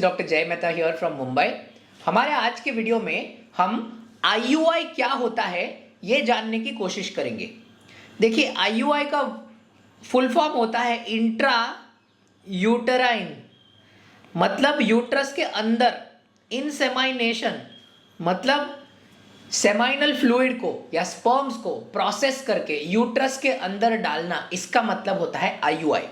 Doctor जय Mehta here from Mumbai. हमारे आज के वीडियो में हम आईयूआई क्या होता है ये जानने की कोशिश करेंगे। देखिए, आईयूआई का फुल फॉर्म होता है इंट्रा यूटराइन, मतलब यूट्रस के अंदर। इनसेमाइनेशन मतलब सेमाइनल फ्लूइड को या स्पर्म्स को प्रोसेस करके यूट्रस के अंदर डालना, इसका मतलब होता है आईयूआई।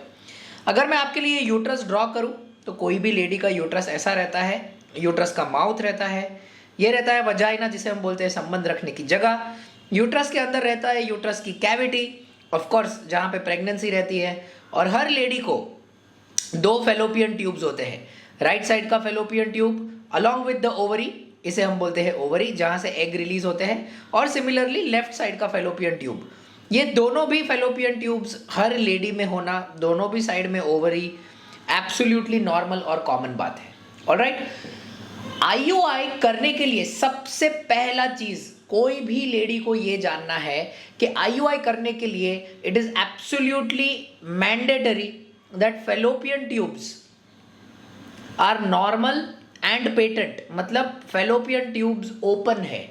अगर मैं आपके लिए यूट्रस ड्रॉ करूं तो कोई भी लेडी का यूट्रस ऐसा रहता है। यूट्रस का माउथ रहता है, ये रहता है वजाइना जिसे हम बोलते हैं संबंध रखने की जगह। यूट्रस के अंदर रहता है यूट्रस की कैविटी, ऑफ कोर्स जहां पे प्रेगनेंसी रहती है। और हर लेडी को दो फेलोपियन ट्यूब्स होते हैं। राइट साइड का fallopian tube along with the ovary, इसे हम बोलते हैं ओवरी, जहां से एग रिलीज होते हैं। और सिमिलरली लेफ्ट साइड का फेलोपियन ट्यूब, ये दोनों भी फेलोपियन ट्यूब्स हर लेडी में होना, दोनों भी साइड में ओवरी, एब्सोल्युटली नॉर्मल और कॉमन बात है। ऑलराइट, आईयूआई करने के लिए सबसे पहला चीज कोई भी लेडी को यह जानना है कि आईयूआई करने के लिए it is absolutely mandatory that fallopian tubes are normal and patent, मतलब फेलोपियन ट्यूब्स ओपन है।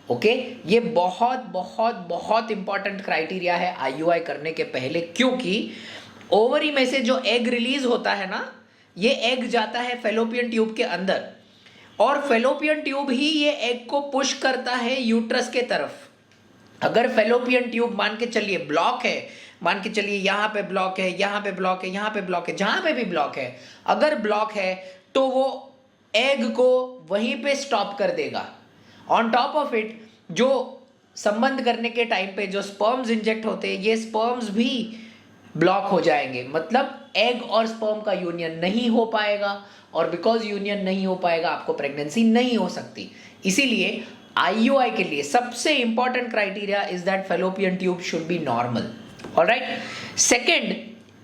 ओके, ये बहुत बहुत बहुत इंपॉर्टेंट क्राइटेरिया है आईयूआई करने के पहले, क्योंकि ओवरी में से जो एग रिलीज होता है ना, ये एग जाता है फेलोपियन ट्यूब के अंदर और फेलोपियन ट्यूब ही ये एग को पुश करता है यूट्रस के तरफ। अगर फेलोपियन ट्यूब मान के चलिए ब्लॉक है, मान के चलिए यहां पे ब्लॉक है, यहां पे ब्लॉक है, यहां पे ब्लॉक है, जहां पे भी ब्लॉक है, अगर ब्लॉक है तो वो एग को वहीं पे स्टॉप कर देगा। ऑन टॉप ऑफ इट, जो संबंध करने के टाइम पे जो स्पर्म्स इंजेक्ट होते हैं, ये स्पर्म्स भी ब्लॉक हो जाएंगे, मतलब एग और स्पर्म का यूनियन नहीं हो पाएगा। और बिकॉज यूनियन नहीं हो पाएगा, आपको प्रेगनेंसी नहीं हो सकती। इसीलिए आईयूआई के लिए सबसे important criteria is that fallopian tube should be normal. Alright, second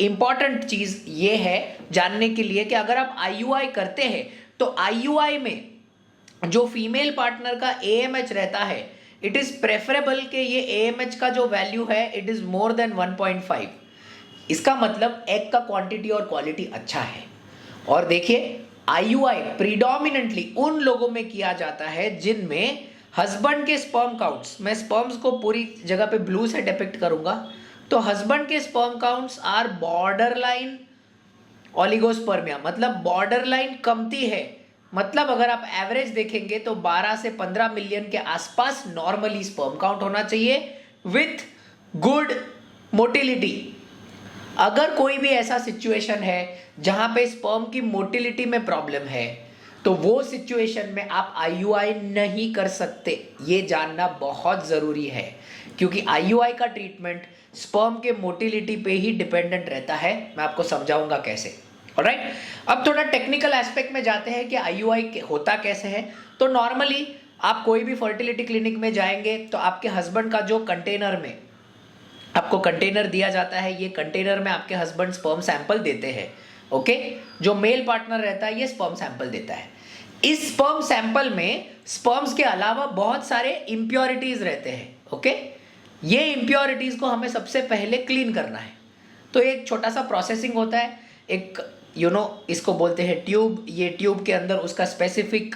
important चीज ये है जानने के लिए कि अगर आप आईयूआई करते हैं तो आईयूआई में जो फीमेल पार्टनर का एएमएच रहता है, इट इज प्रेफरेबल कि ये एएमएच का जो वैल्यू है इट इज मोर देन 1.5। इसका मतलब एग का क्वांटिटी और क्वालिटी अच्छा है। और देखिए, आईयूआई प्रीडोमिनेंटली उन लोगों में किया जाता है जिनमें हस्बैंड के स्पर्म काउंट्स, मैं स्पर्म्स को पूरी जगह पे ब्लू से डिपिक्ट करूंगा, तो हस्बैंड के sperm counts are borderline oligospermia, मतलब बॉर्डरलाइन कमती है। मतलब अगर आप एवरेज देखेंगे तो 12 से 15 मिलियन के आसपास नॉर्मली स्पर्म काउंट होना चाहिए विथ गुड मोटिलिटी। अगर कोई भी ऐसा सिचुएशन है जहां पे स्पर्म की मोटिलिटी में प्रॉब्लम है, तो वो सिचुएशन में आप आईयूआई नहीं कर सकते। ये जानना बहुत जरूरी है, क्योंकि आईयूआई का ट्रीटमेंट स्पर्म के मोटिलिटी पे ही डिपेंडेंट रहता है। मैं आपको समझाऊंगा कैसे। ऑलराइट, अब थोड़ा टेक्निकल एस्पेक्ट में जाते हैं कि आईयूआई होता कैसे है। तो नॉर्मली आप कोई भी फर्टिलिटी क्लिनिक में जाएंगे तो आपके हस्बैंड का जो कंटेनर में आपको कंटेनर दिया जाता है, ये कंटेनर में आपके हस्बैंड स्पर्म सैंपल देते हैं। ओके, जो मेल पार्टनर रहता है ये स्पर्म सैंपल देता है। इस स्पर्म सैंपल में स्पर्म्स के अलावा बहुत सारे इंप्योरिटीज रहते हैं। ओके, ये इंप्योरिटीज को हमें सबसे पहले क्लीन करना है। तो एक छोटा सा प्रोसेसिंग होता है, एक इसको बोलते हैं ट्यूब। ये ट्यूब के अंदर उसका स्पेसिफिक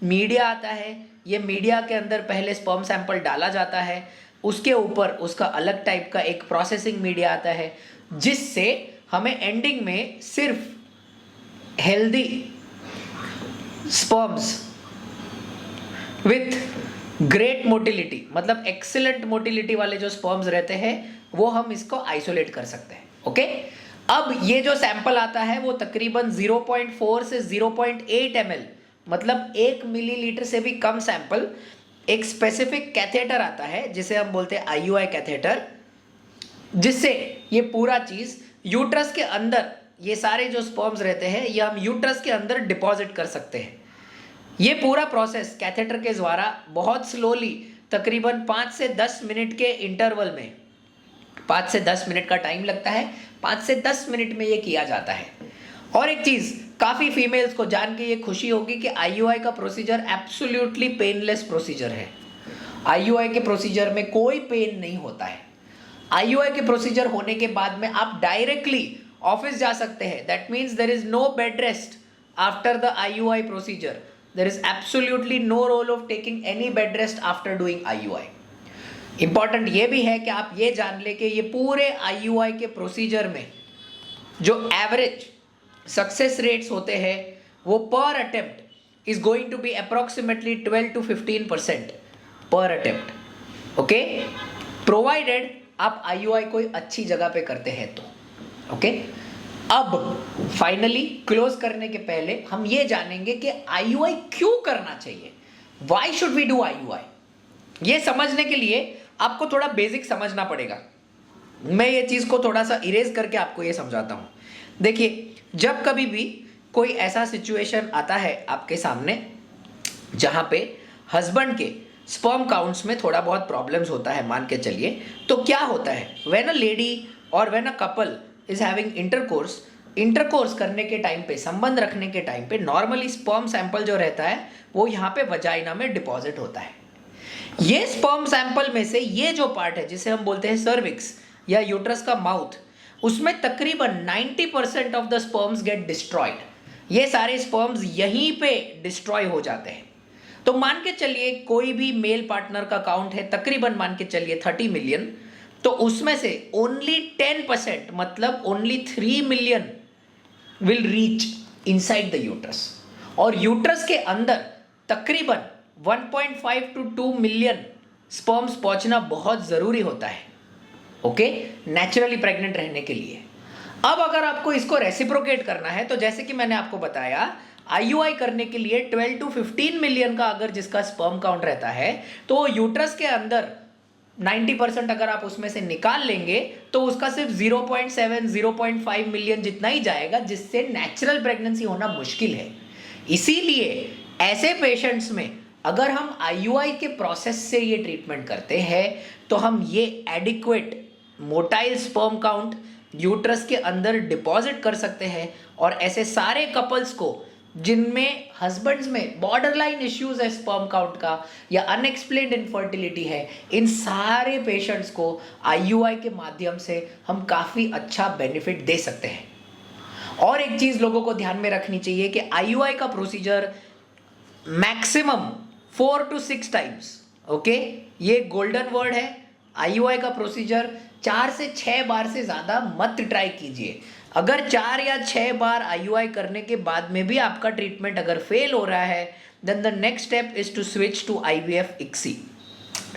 मीडिया आता है। ये मीडिया के अंदर पहले स्पर्म सैंपल डाला जाता है, उसके ऊपर उसका अलग टाइप का एक प्रोसेसिंग मीडिया आता है, जिससे हमें एंडिंग में सिर्फ healthy sperms with great motility, मतलब एक्सीलेंट मोटिलिटी वाले जो स्पर्म्स रहते हैं, वो हम इसको आइसोलेट कर सकते हैं। ओके, अब ये जो सैंपल आता है वो तकरीबन 0.4 से 0.8 ml, मतलब 1 मिलीलीटर से भी कम सैंपल, एक स्पेसिफिक कैथेटर आता है जिसे हम बोलते हैं आईयूआई कैथेटर, जिससे ये पूरा चीज यूट्रस के अंदर, ये सारे जो स्पर्म्स रहते हैं ये हम यूट्रस के अंदर डिपॉजिट कर सकते हैं। ये पूरा प्रोसेस कैथेटर के द्वारा बहुत स्लोली, तकरीबन 5 से 10 मिनट के इंटरवल में, 5 से 10 मिनट का टाइम लगता है, 5 से 10 मिनट में ये किया जाता है। और एक चीज काफी फीमेल्स को जान के ये खुशी होगी कि आईयूआई का प्रोसीजर एब्सोल्युटली पेनलेस प्रोसीजर है। आईयूआई के प्रोसीजर में कोई पेन नहीं होता है। आईयूआई के प्रोसीजर होने के बाद में आप डायरेक्टली ऑफिस जा सकते हैं। That means there is no bed rest, after the IUI procedure. There is absolutely no role of taking any bed rest after doing IUI. Important ये भी है कि आप ये जान ले कि ये पूरे IUI के प्रोसीजर में जो एवरेज सक्सेस रेट्स होते हैं वो पर attempt is going to be approximately 12 to 15% पर अटेम्प्ट. ओके, प्रोवाइडेड आप IUI कोई अच्छी जगह पे करते हैं तो. ओके, अब फाइनली क्लोज करने के पहले हम ये जानेंगे कि IUI क्यों करना चाहिए. Why should we do IUI? ये समझने के लिए आपको थोड़ा बेसिक समझना पड़ेगा. मैं ये चीज को थोड़ा सा इरेज करके आपको ये समझाता हूं. देखिए, जब कभी भी कोई ऐसा सिचुएशन आता है आपके सामने जहां पे हस्बैंड के स्पर्म काउंट्स में थोड़ा बहुत प्रॉब्लम्स होता है, मान के चलिए, तो क्या होता है, व्हेन अ लेडी और when a couple is having intercourse करने के टाइम पे, संबंध रखने के टाइम पे, नॉर्मली स्पर्म सैंपल जो रहता है वो यहाँ पे वजाइना में डिपॉजिट होता है. ये स्पर्म सैंपल में से ये जो पार्ट है जिसे हम बोलते हैं सर्विक्स या यूट्रस का माउथ, उसमें तकरीबन 90% of the sperms get destroyed. ये सारे स्पर्म्स यहीं पे डिस्ट्रॉय हो जाते हैं. तो मान के चलिए कोई भी मेल पार्टनर का काउंट है तकरीबन मान के चलिए 30 मिलियन, तो उसमें से ओनली 10% मतलब only 3 million will reach inside the uterus. और यूट्रस के अंदर तकरीबन 1.5 to 2 मिलियन स्पर्म्स पहुंचना बहुत जरूरी होता है. ओके, नेचुरली प्रेग्नेंट रहने के लिए. अब अगर आपको इसको रेसिप्रोकेट करना है तो जैसे कि मैंने आपको बताया, IUI करने के लिए 12 to 15 मिलियन का अगर जिसका स्पर्म काउंट रहता है तो यूट्रस के अंदर 90% अगर आप उसमें से निकाल लेंगे तो उसका सिर्फ 0.7 0.5 मिलियन जितना ही जाएगा, जिससे नेचुरल प्रेगनेंसी होना मुश्किल है. इसीलिए ऐसे पेशेंट्स में अगर हम IUI के प्रोसेस से ये ट्रीटमेंट करते हैं तो हम ये adequate motile sperm count uterus के अंदर डिपॉजिट कर सकते हैं. और ऐसे सारे कपल्स को जिनमें हस्बैंड्स में बॉर्डरलाइन इश्यूज है स्पर्म काउंट का या अनएक्सप्लेन्ड इनफर्टिलिटी है, इन सारे पेशेंट्स को IUI के माध्यम से हम काफ़ी अच्छा बेनिफिट दे सकते हैं. और एक चीज़ लोगों को ध्यान में रखनी चाहिए कि IUI का procedure maximum 4 to 6 times. Okay, ये गोल्डन वर्ड है. IUI का प्रोसीजर 4 से 6 बार से ज़्यादा मत ट्राई कीजिए. अगर 4 या 6 बार IUI करने के बाद में भी आपका ट्रीटमेंट अगर फेल हो रहा है, then the next step is to switch to IVF ICSI.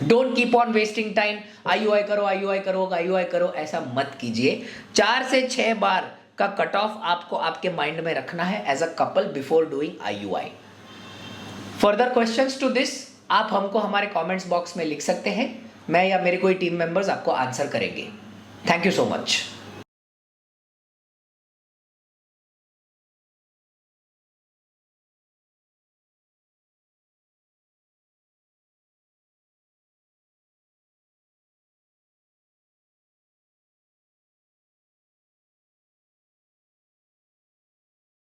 Don't keep on wasting time. IUI करो, IUI करो, IUI करो, ऐसा मत कीजिए. 4 से 6 बार का कट ऑफ आपको आपके माइंड में रखना है as a couple before doing IUI. Further questions to this आप हमको हमारे कमेंट्स बॉक्स में लिख सकते हैं. मैं या मेरे कोई टीम मेंबर्स आपको आंसर करेंगे. Thank you so much.